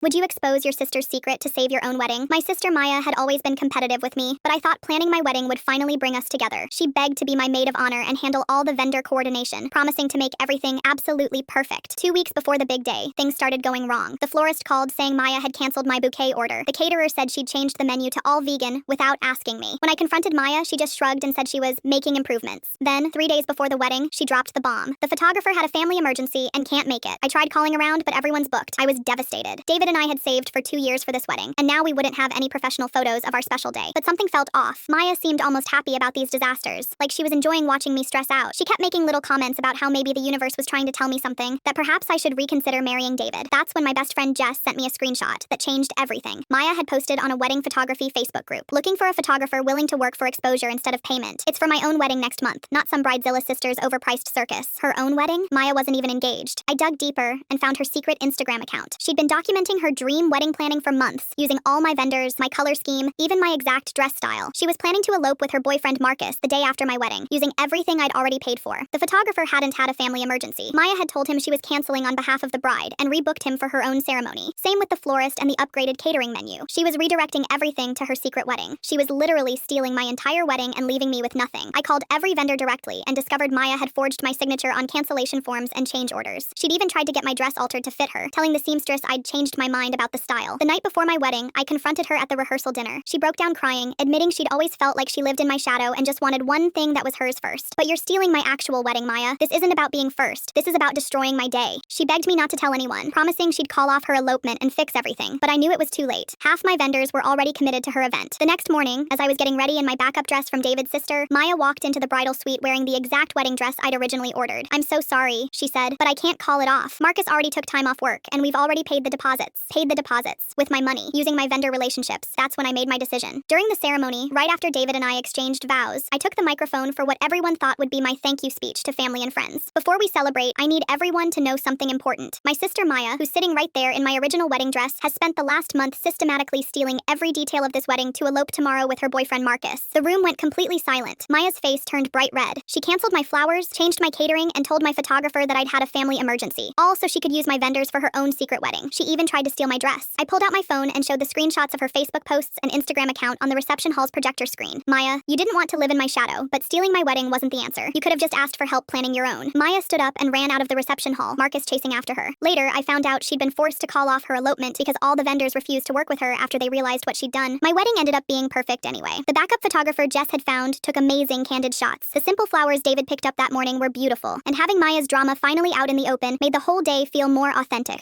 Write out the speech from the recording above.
Would you expose your sister's secret to save your own wedding? My sister Maya had always been competitive with me, but I thought planning my wedding would finally bring us together. She begged to be my maid of honor and handle all the vendor coordination, promising to make everything absolutely perfect. 2 weeks before the big day, things started going wrong. The florist called saying Maya had canceled my bouquet order. The caterer said she'd changed the menu to all vegan without asking me. When I confronted Maya, she just shrugged and said she was making improvements. Then, 3 days before the wedding, she dropped the bomb. The photographer had a family emergency and can't make it. I tried calling around, but everyone's booked. I was devastated. David and I had saved for 2 years for this wedding, and now we wouldn't have any professional photos of our special day. But something felt off. Maya seemed almost happy about these disasters, like she was enjoying watching me stress out. She kept making little comments about how maybe the universe was trying to tell me something, that perhaps I should reconsider marrying David. That's when my best friend Jess sent me a screenshot that changed everything. Maya had posted on a wedding photography Facebook group, looking for a photographer willing to work for exposure instead of payment. It's for my own wedding next month, not some Bridezilla sister's overpriced circus. Her own wedding? Maya wasn't even engaged. I dug deeper and found her secret Instagram account. She'd been documenting her dream wedding planning for months, using all my vendors, my color scheme, even my exact dress style. She was planning to elope with her boyfriend Marcus the day after my wedding, using everything I'd already paid for. The photographer hadn't had a family emergency. Maya had told him she was canceling on behalf of the bride and rebooked him for her own ceremony. Same with the florist and the upgraded catering menu. She was redirecting everything to her secret wedding. She was literally stealing my entire wedding and leaving me with nothing. I called every vendor directly and discovered Maya had forged my signature on cancellation forms and change orders. She'd even tried to get my dress altered to fit her, telling the seamstress I'd changed my mind about the style. The night before my wedding, I confronted her at the rehearsal dinner. She broke down crying, admitting she'd always felt like she lived in my shadow and just wanted one thing that was hers first. But you're stealing my actual wedding, Maya. This isn't about being first. This is about destroying my day. She begged me not to tell anyone, promising she'd call off her elopement and fix everything. But I knew it was too late. Half my vendors were already committed to her event. The next morning, as I was getting ready in my backup dress from David's sister, Maya walked into the bridal suite wearing the exact wedding dress I'd originally ordered. "I'm so sorry," she said, "but I can't call it off. Marcus already took time off work, and we've already paid the deposits. With my money, using my vendor relationships. That's when I made my decision." During the ceremony, right after David and I exchanged vows, I took the microphone for what everyone thought would be my thank you speech to family and friends. Before we celebrate, I need everyone to know something important. My sister Maya, who's sitting right there in my original wedding dress, has spent the last month systematically stealing every detail of this wedding to elope tomorrow with her boyfriend Marcus. The room went completely silent. Maya's face turned bright red. She canceled my flowers, changed my catering, and told my photographer that I'd had a family emergency, all so she could use my vendors for her own secret wedding. She even tried to steal my dress. I pulled out my phone and showed the screenshots of her Facebook posts and Instagram account on the reception hall's projector screen. "Maya, you didn't want to live in my shadow, but stealing my wedding wasn't the answer. You could have just asked for help planning your own." Maya stood up and ran out of the reception hall, Marcus chasing after her. Later, I found out she'd been forced to call off her elopement because all the vendors refused to work with her after they realized what she'd done. My wedding ended up being perfect anyway. The backup photographer Jess had found took amazing candid shots. The simple flowers David picked up that morning were beautiful, and having Maya's drama finally out in the open made the whole day feel more authentic.